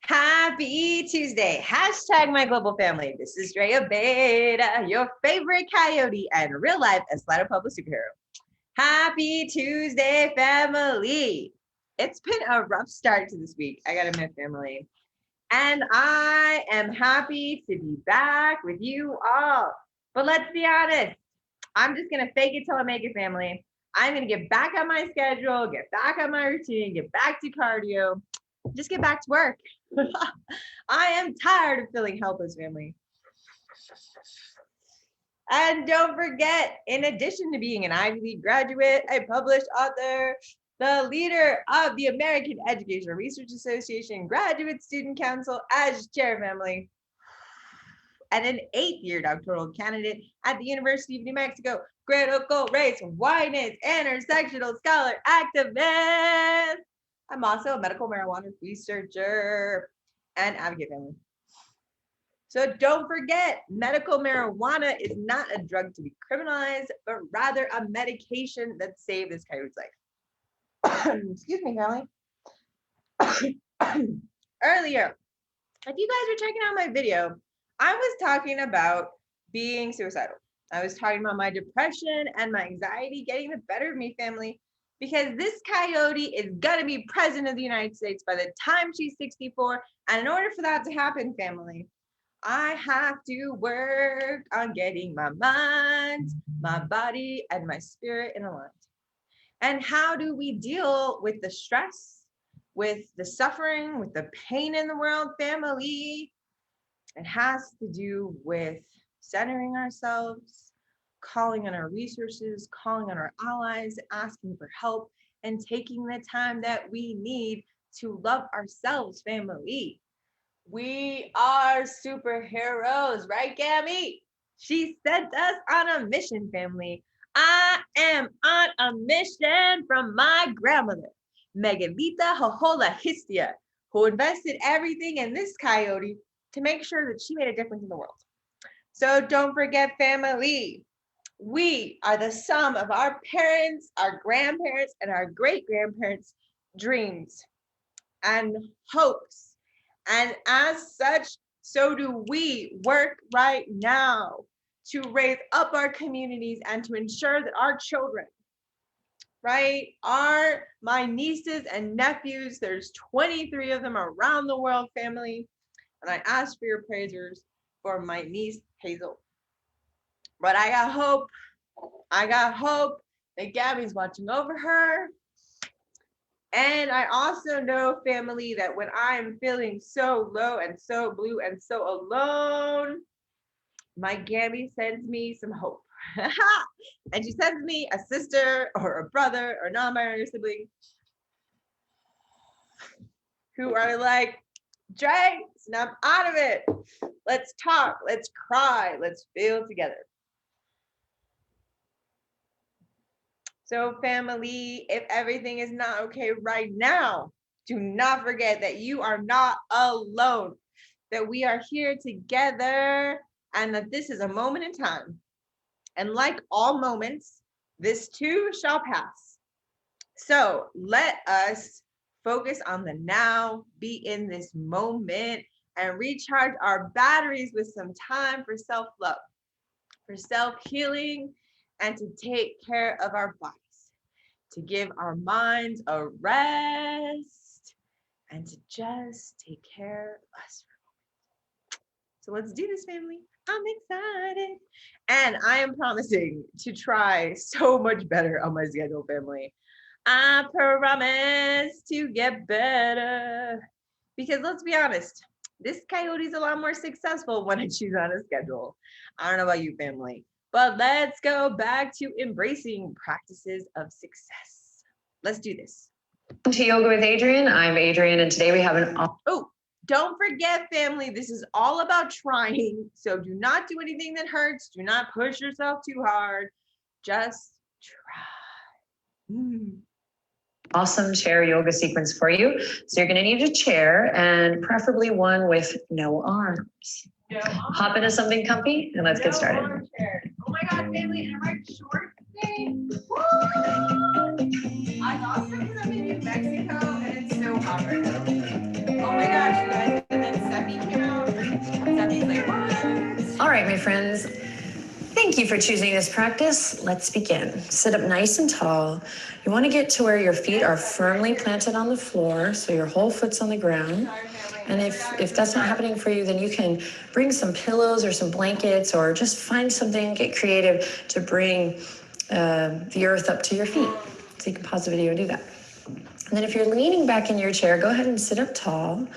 Happy Tuesday. Hashtag my global family. This is Drea Beta, your favorite coyote and real life Atlanta public superhero. Happy Tuesday, family. It's been a rough start to this week, I gotta admit, family. And I am happy to be back with you all. But let's be honest, I'm just gonna fake it till I make it, family. I'm gonna get back on my schedule, get back on my routine, get back to cardio, just get back to work. I am tired of feeling helpless, family. And don't forget, in addition to being an Ivy League graduate, a published author, the leader of the American Educational Research Association Graduate Student Council as chair, family, and an 8th-year doctoral candidate at the University of New Mexico, critical race, whiteness, intersectional scholar, activist. I'm also a medical marijuana researcher and advocate, family. So don't forget, medical marijuana is not a drug to be criminalized, but rather a medication that saved this coyote's life. Excuse me, family. Earlier, if you guys were checking out my video, I was talking about being suicidal. I was talking about my depression and my anxiety getting the better of me, family, because this coyote is gonna be president of the United States by the time she's 64. And in order for that to happen, family, I have to work on getting my mind, my body, and my spirit in alignment. And how do we deal with the stress, with the suffering, with the pain in the world, family? It has to do with centering ourselves, calling on our resources, calling on our allies, asking for help, and taking the time that we need to love ourselves, family. We are superheroes, right, Gabby? She sent us on a mission, family. I am on a mission from my grandmother, Megalita Hohola Histia, who invested everything in this coyote to make sure that she made a difference in the world. So don't forget, family, we are the sum of our parents, our grandparents, and our great-grandparents' dreams and hopes. And as such, so do we work right now to raise up our communities and to ensure that our children, right, my nieces and nephews, there's 23 of them around the world, family, and I ask for your prayers for my niece, Hazel. But I got hope that Gabby's watching over her. And I also know, family, that when I'm feeling so low and so blue and so alone, my Gabby sends me some hope. And she sends me a sister or a brother or non-binary sibling who are like, Dre, snap out of it. Let's talk, let's cry, let's feel together. So family, if everything is not okay right now, do not forget that you are not alone, that we are here together, and that this is a moment in time. And like all moments, this too shall pass. So let us focus on the now, be in this moment, and recharge our batteries with some time for self-love, for self-healing, and to take care of our bodies, to give our minds a rest, and to just take care of us for a moment. So let's do this, family. I'm excited. And I am promising to try so much better on my schedule, family. I promise to get better. Because let's be honest, this coyote's a lot more successful when she's on a schedule. I don't know about you, family. But let's go back to embracing practices of success. Let's do this. To Yoga with Adriene. I'm Adriene, and today we have an... Oh, don't forget, family, this is all about trying. So do not do anything that hurts. Do not push yourself too hard. Just try. Awesome chair yoga sequence for you. So you're going to need a chair, and preferably one with no arms. Hop into something comfy and let's get started. Oh my God, family, and my short thing. Woo! I lost it because I'm in Mexico and it's so hot right now. Oh my gosh, you guys. right, my friends. Thank you for choosing this practice. Let's begin. Sit up nice and tall. You want to get to where your feet are firmly planted on the floor, so your whole foot's on the ground. And if that's not happening for you, then you can bring some pillows or some blankets, or just find something, get creative to bring the earth up to your feet. So you can pause the video and do that. And then if you're leaning back in your chair, go ahead and sit up tall.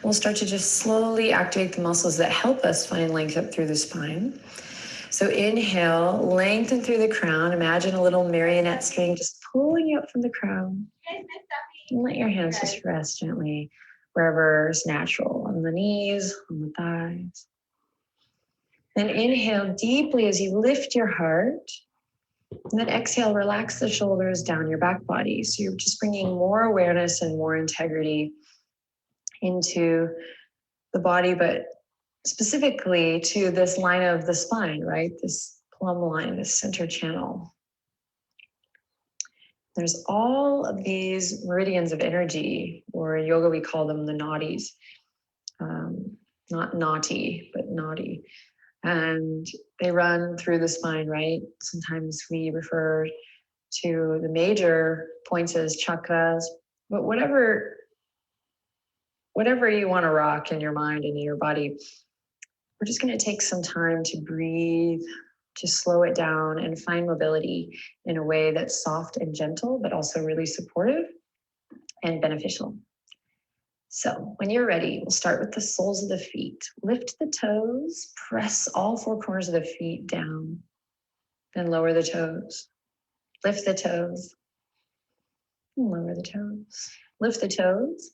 We'll start to just slowly activate the muscles that help us find length up through the spine. So inhale, lengthen through the crown. Imagine a little marionette string just pulling you up from the crown. And let your hands just rest gently wherever is natural, on the knees, on the thighs. Then inhale deeply as you lift your heart. And then exhale, relax the shoulders down your back body. So you're just bringing more awareness and more integrity into the body, but specifically to this line of the spine, right? This plumb line, this center channel. There's all of these meridians of energy, or in yoga we call them the nadis. Not naughty, but naughty. And they run through the spine, right? Sometimes we refer to the major points as chakras, but whatever you want to rock in your mind and in your body, we're just going to take some time to breathe, to slow it down and find mobility in a way that's soft and gentle, but also really supportive and beneficial. So when you're ready, we'll start with the soles of the feet. Lift the toes, press all four corners of the feet down, then lower the toes. Lift the toes, and lower the toes. Lift the toes,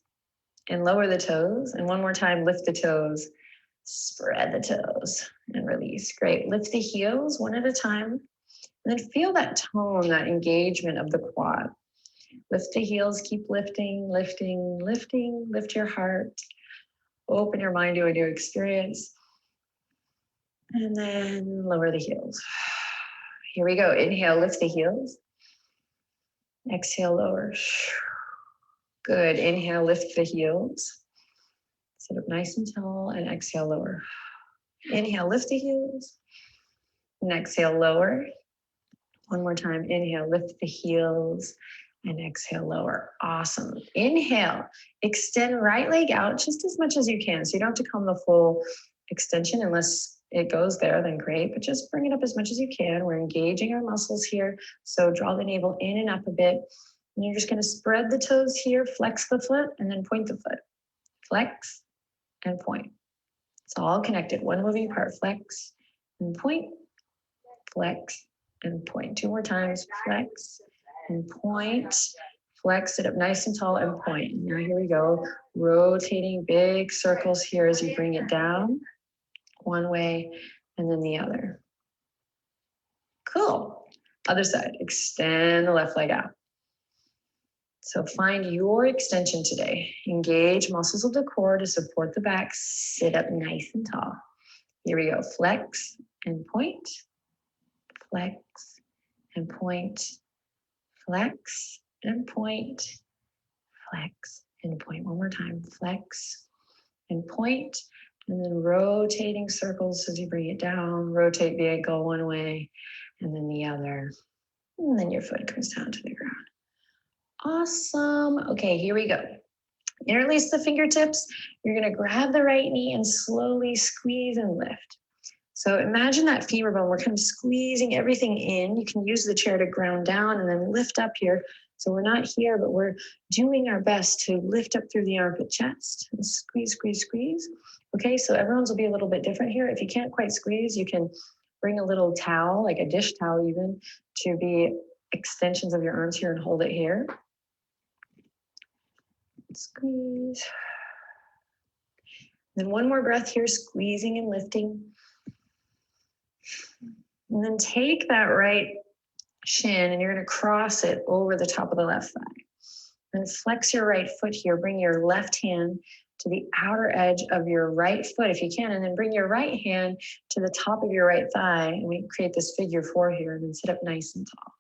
and lower the toes. And one more time, lift the toes. Spread the toes and release. Great. Lift the heels one at a time. And then feel that tone, that engagement of the quad. Lift the heels, keep lifting, lifting, lifting. Lift your heart. Open your mind to a new experience. And then lower the heels. Here we go. Inhale, lift the heels. Exhale, lower. Good. Inhale, lift the heels. Sit up nice and tall and exhale, lower. Inhale, lift the heels. And exhale, lower. One more time. Inhale, lift the heels. And exhale, lower. Awesome. Inhale, extend right leg out just as much as you can. So you don't have to come the full extension unless it goes there, then great. But just bring it up as much as you can. We're engaging our muscles here. So draw the navel in and up a bit. And you're just going to spread the toes here, flex the foot, and then point the foot. Flex and point. It's all connected. One moving part. Flex and point. Flex and point. Two more times. Flex and point. Flex it up nice and tall and point. Now here we go. Rotating big circles here as you bring it down. One way and then the other. Cool. Other side. Extend the left leg out. So find your extension today. Engage muscles of the core to support the back. Sit up nice and tall. Here we go. Flex and point. Flex and point. Flex and point. Flex and point. One more time. Flex and point. And then rotating circles as you bring it down. Rotate the ankle one way and then the other. And then your foot comes down to the ground. Awesome. Okay, here we go. Interlace the fingertips. You're going to grab the right knee and slowly squeeze and lift. So imagine that femur bone. We're kind of squeezing everything in. You can use the chair to ground down and then lift up here. So we're not here, but we're doing our best to lift up through the armpit chest and squeeze, squeeze, squeeze. Okay, so everyone's will be a little bit different here. If you can't quite squeeze, you can bring a little towel, like a dish towel even, to be extensions of your arms here and hold it here. Squeeze. Then one more breath here, squeezing and lifting. And then take that right shin and you're going to cross it over the top of the left thigh. Then flex your right foot here. Bring your left hand to the outer edge of your right foot if you can. And then bring your right hand to the top of your right thigh. And we create this figure four here and then sit up nice and tall.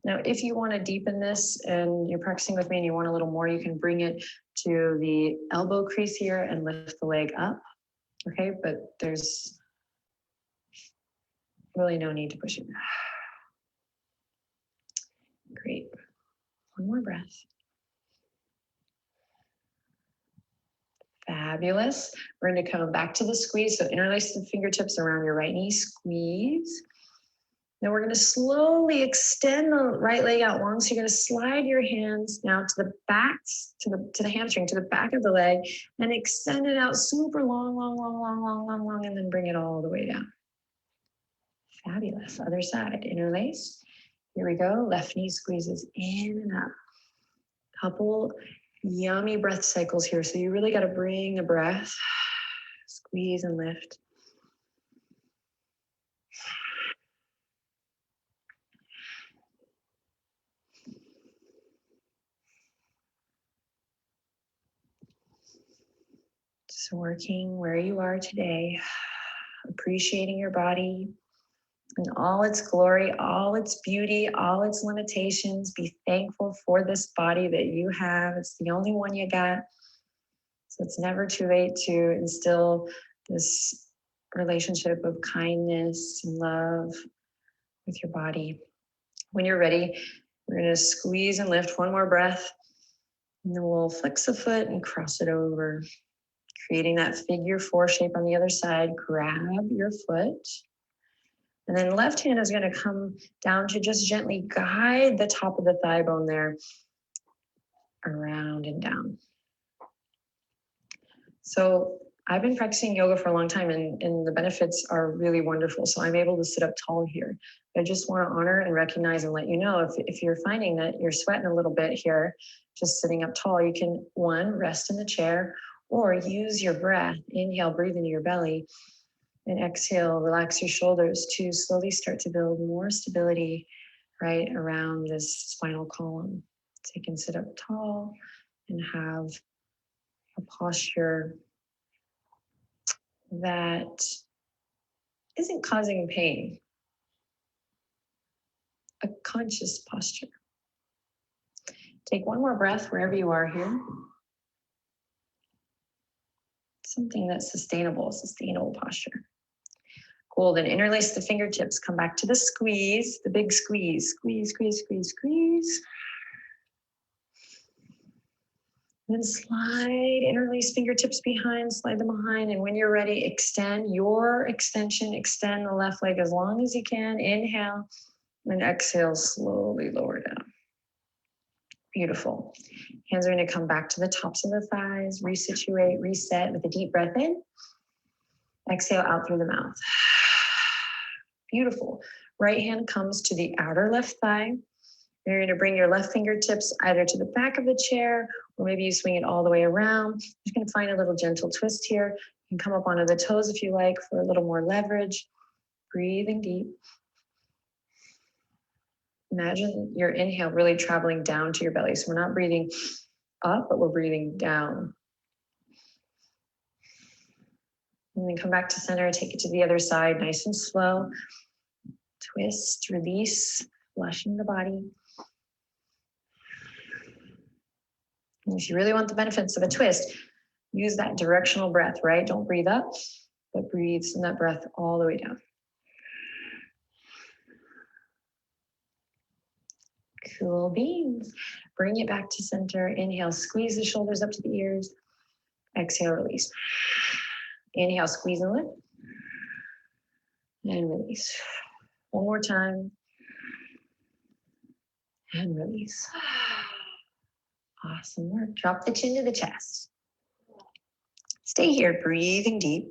Now, if you want to deepen this and you're practicing with me and you want a little more, you can bring it to the elbow crease here and lift the leg up. Okay, but there's Really no need to push it. Great. One more breath. Fabulous. We're going to come back to the squeeze. So interlace the fingertips around your right knee. Squeeze. Now we're going to slowly extend the right leg out long. So you're going to slide your hands now to the back, to the hamstring, to the back of the leg, and extend it out super long, long, long, long, long, long, long, and then bring it all the way down. Fabulous. Other side. Interlace. Here we go. Left knee squeezes in and up. Couple yummy breath cycles here. So you really got to bring the breath. Squeeze and lift. Just working where you are today, appreciating your body and all its glory, all its beauty, all its limitations. Be thankful for this body that you have. It's the only one you got. So it's never too late to instill this relationship of kindness and love with your body. When you're ready, we're going to squeeze and lift. One more breath. And then we'll flex the foot and cross it over, creating that figure 4 shape on the other side. Grab your foot. And then left hand is going to come down to just gently guide the top of the thigh bone there around and down. So I've been practicing yoga for a long time and the benefits are really wonderful. So I'm able to sit up tall here. I just want to honor and recognize and let you know if you're finding that you're sweating a little bit here, just sitting up tall, you can, one, rest in the chair or use your breath. Inhale, breathe into your belly. And exhale, relax your shoulders to slowly start to build more stability right around this spinal column. So you can sit up tall and have a posture that isn't causing pain. A conscious posture. Take one more breath wherever you are here. Something that's sustainable posture. Cool, then interlace the fingertips. Come back to the squeeze, the big squeeze. Squeeze, squeeze, squeeze, squeeze. Then slide, interlace fingertips behind, slide them behind. And when you're ready, extend your extension, extend the left leg as long as you can. Inhale, and exhale, slowly lower down. Beautiful. Hands are going to come back to the tops of the thighs, resituate, reset with a deep breath in. Exhale out through the mouth. Beautiful. Right hand comes to the outer left thigh. You're going to bring your left fingertips either to the back of the chair or maybe you swing it all the way around. You're going to find a little gentle twist here. You can come up onto the toes if you like for a little more leverage. Breathing deep. Imagine your inhale really traveling down to your belly. So we're not breathing up, but we're breathing down. And then come back to center, take it to the other side, nice and slow. Twist, release, flushing the body. And if you really want the benefits of a twist, use that directional breath, right? Don't breathe up, but breathe, send that breath all the way down. Cool beans. Bring it back to center. Inhale, squeeze the shoulders up to the ears. Exhale, release. Inhale, squeeze and lift. And release. One more time. And release. Awesome work. Drop the chin to the chest. Stay here, breathing deep.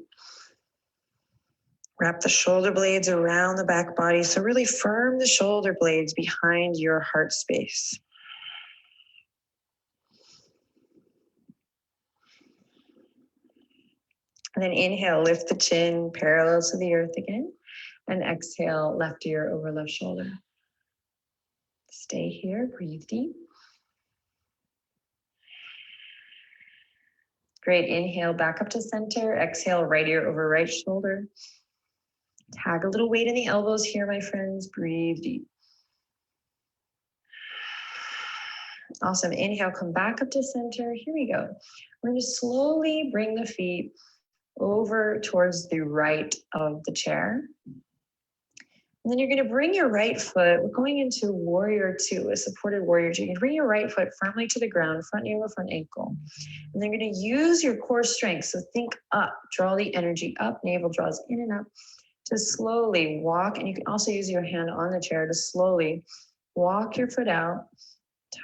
Wrap the shoulder blades around the back body. So really firm the shoulder blades behind your heart space. And then inhale, lift the chin parallel to the earth again. And exhale, left ear over left shoulder. Stay here, breathe deep. Great, inhale back up to center. Exhale, right ear over right shoulder. Tag a little weight in the elbows here, my friends. Breathe deep. Awesome, inhale, come back up to center. Here we go. We're going to slowly bring the feet over towards the right of the chair. And then you're going to bring your right foot, we're going into warrior two, a supported warrior two. You bring your right foot firmly to the ground, front knee over front ankle. And then you're going to use your core strength. So think up, draw the energy up, navel draws in and up to slowly walk. And you can also use your hand on the chair to slowly walk your foot out,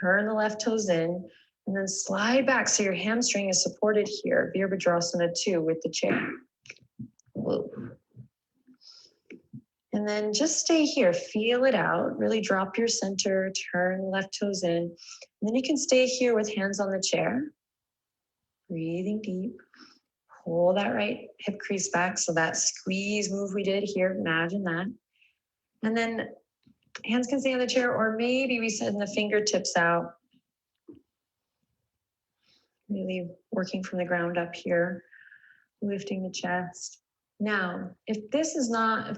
turn the left toes in, and then slide back so your hamstring is supported here, Virabhadrasana 2 with the chair. Whoa. And then just stay here, feel it out, really drop your center, turn the left toes in. And then you can stay here with hands on the chair, breathing deep. Pull that right hip crease back. So that squeeze move we did here, imagine that. And then hands can stay on the chair, or maybe we send the fingertips out. Really working from the ground up here, lifting the chest. Now, if this is not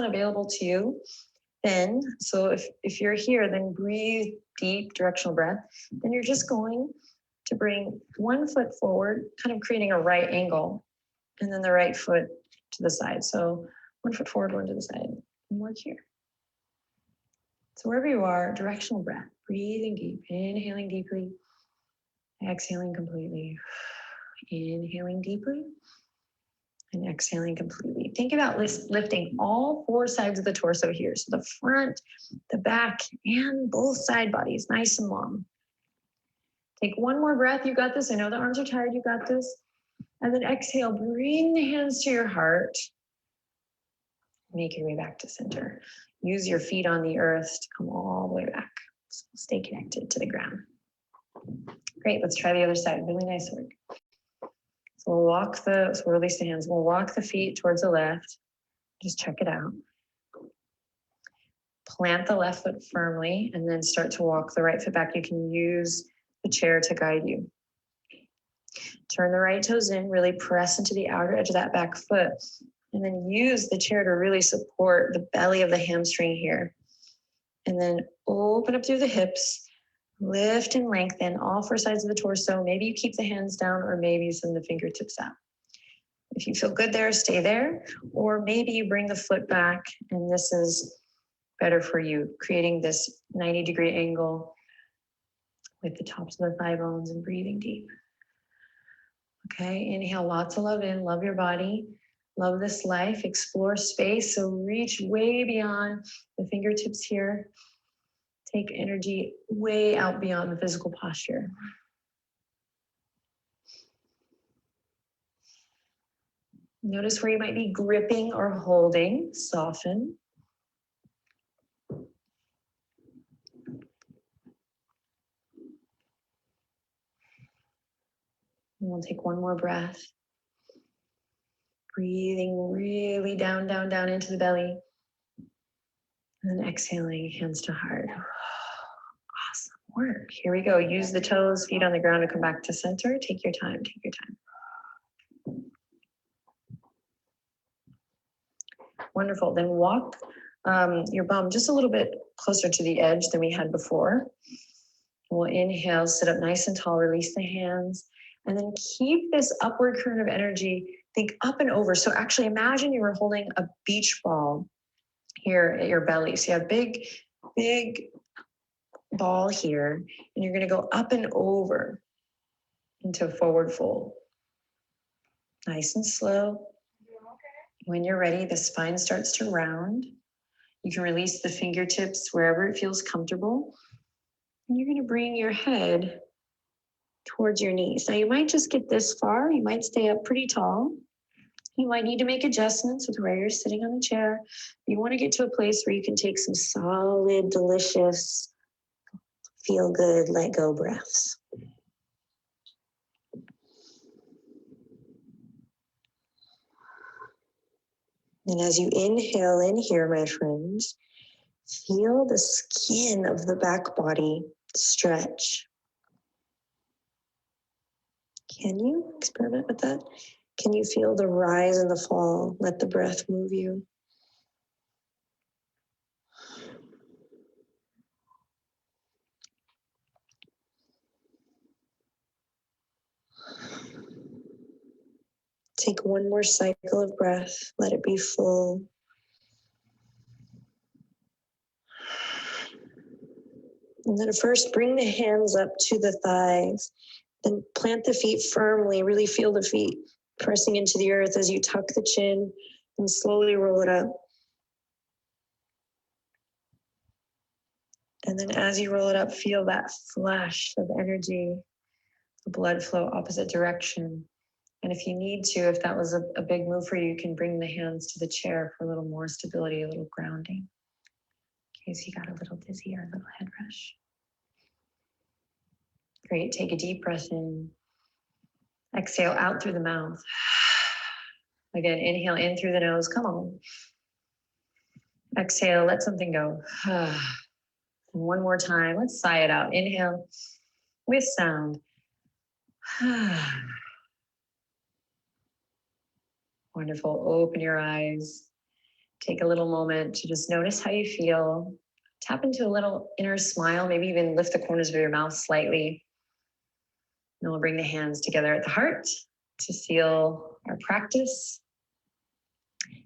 available to you, then, so if you're here, then breathe deep directional breath. Then you're just going to bring one foot forward, kind of creating a right angle, and then the right foot to the side. So one foot forward, one to the side, and work here. So wherever you are, directional breath, breathing deep, inhaling deeply, exhaling completely, inhaling deeply, and exhaling completely. Think about lifting all four sides of the torso here. So the front, the back, and both side bodies, nice and long. Take one more breath. You got this. I know the arms are tired. You got this. And then exhale, bring the hands to your heart. Make your way back to center. Use your feet on the earth to come all the way back. So stay connected to the ground. Great, let's try the other side. Really nice work. So we'll release the hands. We'll walk the feet towards the left. Just check it out. Plant the left foot firmly and then start to walk the right foot back. You can use the chair to guide you. Turn the right toes in, really press into the outer edge of that back foot. And then use the chair to really support the belly of the hamstring here. And then open up through the hips. Lift and lengthen all four sides of the torso. Maybe you keep the hands down, or maybe you send the fingertips out. If you feel good there, stay there. Or maybe you bring the foot back, and this is better for you, creating this 90-degree angle with the tops of the thigh bones and breathing deep. Okay, inhale lots of love in, love your body, love this life, explore space. So reach way beyond the fingertips here. Take energy way out beyond the physical posture. Notice where you might be gripping or holding, soften. And we'll take one more breath. Breathing really down, down, down into the belly. And then exhaling, hands to heart. Awesome work. Here we go. Use the toes, feet on the ground to come back to center. Take your time, take your time. Wonderful. Then walk your bum just a little bit closer to the edge than we had before. We'll inhale, sit up nice and tall, release the hands, and then keep this upward current of energy. Think up and over. So actually imagine you were holding a beach ball here at your belly. So you have big, big ball here, and you're going to go up and over into a forward fold. Nice and slow. When you're ready, the spine starts to round. You can release the fingertips wherever it feels comfortable. And you're going to bring your head towards your knees. Now you might just get this far. You might stay up pretty tall. You might need to make adjustments with where you're sitting on the chair. You want to get to a place where you can take some solid, delicious, feel good, let go breaths. And as you inhale in here, my friends, feel the skin of the back body stretch. Can you experiment with that? Can you feel the rise and the fall? Let the breath move you. Take one more cycle of breath. Let it be full. And then first bring the hands up to the thighs. Then plant the feet firmly, really feel the feet pressing into the earth as you tuck the chin and slowly roll it up. And then as you roll it up, feel that flash of energy, the blood flow opposite direction. And if you need to, if that was a big move for you, you can bring the hands to the chair for a little more stability, a little grounding, in case you got a little dizzy or a little head rush. Great, take a deep breath in. Exhale out through the mouth. Again, inhale in through the nose, come on. Exhale, let something go. One more time, let's sigh it out. Inhale with sound. Wonderful, open your eyes. Take a little moment to just notice how you feel. Tap into a little inner smile, maybe even lift the corners of your mouth slightly. And we'll bring the hands together at the heart to seal our practice.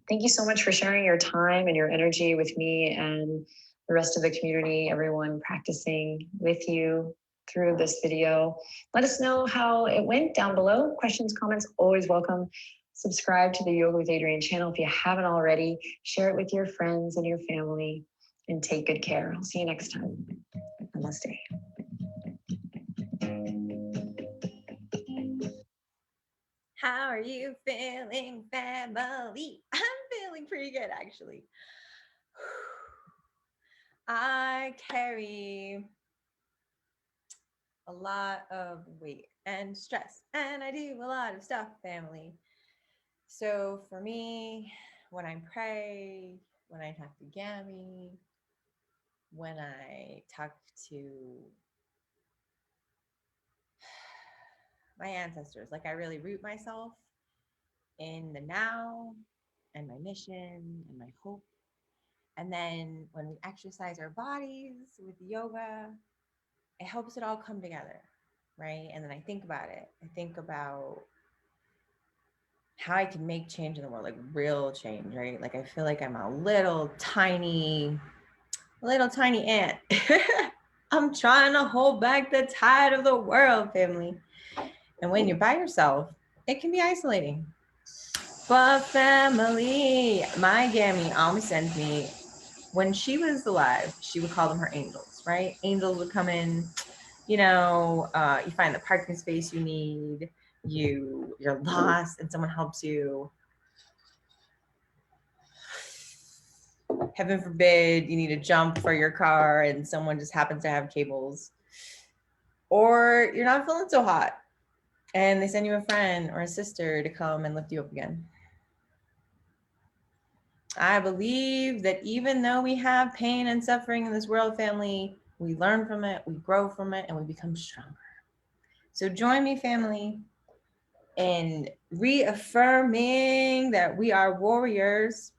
Thank you so much for sharing your time and your energy with me and the rest of the community, everyone practicing with you through this video. Let us know how it went down below. Questions, comments, always welcome. Subscribe to the Yoga with Adriene channel if you haven't already. Share it with your friends and your family, and take good care. I'll see you next time. Namaste. How are you feeling, family? I'm feeling pretty good, actually. I carry a lot of weight and stress, and I do a lot of stuff, family. So for me, when I pray, when I talk to Gammy, when I talk to my ancestors, like I really root myself in the now and my mission and my hope. And then when we exercise our bodies with yoga, it helps it all come together, right? And then I think about it. I think about how I can make change in the world, like real change, right? Like I feel like I'm a little tiny ant. I'm trying to hold back the tide of the world, family. And when you're by yourself, it can be isolating. But family, my Gammy always sends me, when she was alive, she would call them her angels, right? Angels would come in, you find the parking space you need, you're lost and someone helps you. Heaven forbid you need to jump for your car and someone just happens to have cables. Or you're not feeling so hot and they send you a friend or a sister to come and lift you up again. I believe that even though we have pain and suffering in this world, family, we learn from it, we grow from it, and we become stronger. So join me, family, in reaffirming that we are warriors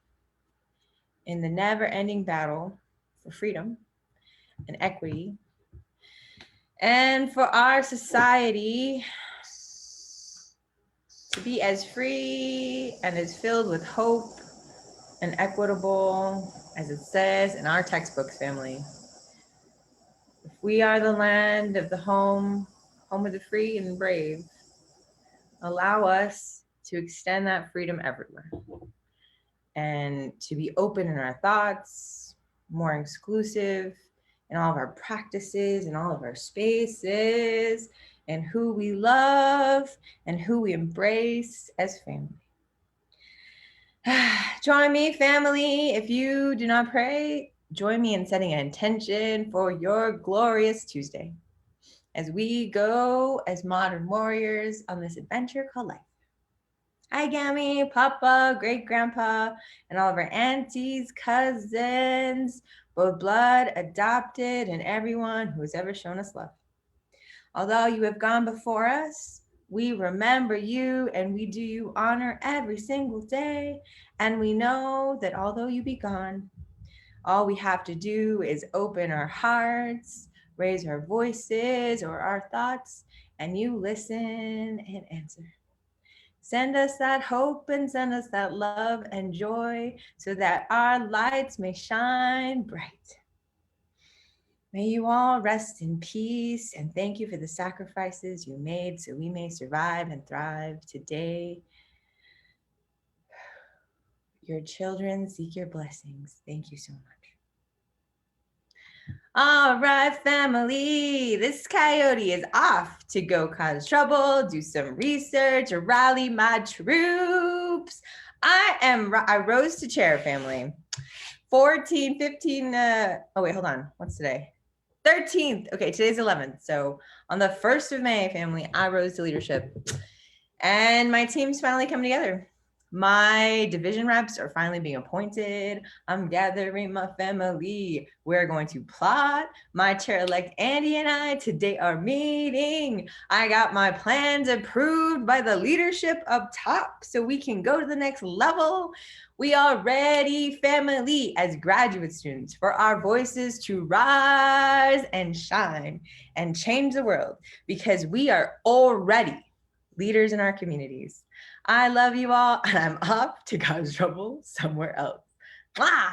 in the never-ending battle for freedom and equity, and for our society to be as free and as filled with hope and equitable as it says in our textbooks, family. If we are the land of the home of the free and brave, allow us to extend that freedom everywhere and to be open in our thoughts, more exclusive in all of our practices and all of our spaces, and who we love and who we embrace as family. Join me, family. If you do not pray, join me in setting an intention for your glorious Tuesday as we go as modern warriors on this adventure called life. Hi, Gammy, Papa, Great Grandpa, and all of our aunties, cousins, both blood, adopted, and everyone who has ever shown us love. Although you have gone before us, we remember you and we do you honor every single day. And we know that although you be gone, all we have to do is open our hearts, raise our voices or our thoughts, and you listen and answer. Send us that hope and send us that love and joy so that our lights may shine bright. May you all rest in peace, and thank you for the sacrifices you made so we may survive and thrive today. Your children seek your blessings. Thank you so much. All right, family, this coyote is off to go cause trouble, do some research, rally my troops. I rose to chair, family. 14, 15, oh wait, hold on. What's today? 13th. Okay, today's 11th. So on the 1st of May, family, I rose to leadership. And my team's finally coming together. My division reps are finally being appointed. I'm gathering my family. We're going to plot. My chair-elect Andy and I today are meeting. I got my plans approved by the leadership up top so we can go to the next level. We are ready, family, as graduate students, for our voices to rise and shine and change the world, because we are already leaders in our communities. I love you all, and I'm off to cause trouble somewhere else. Mwah!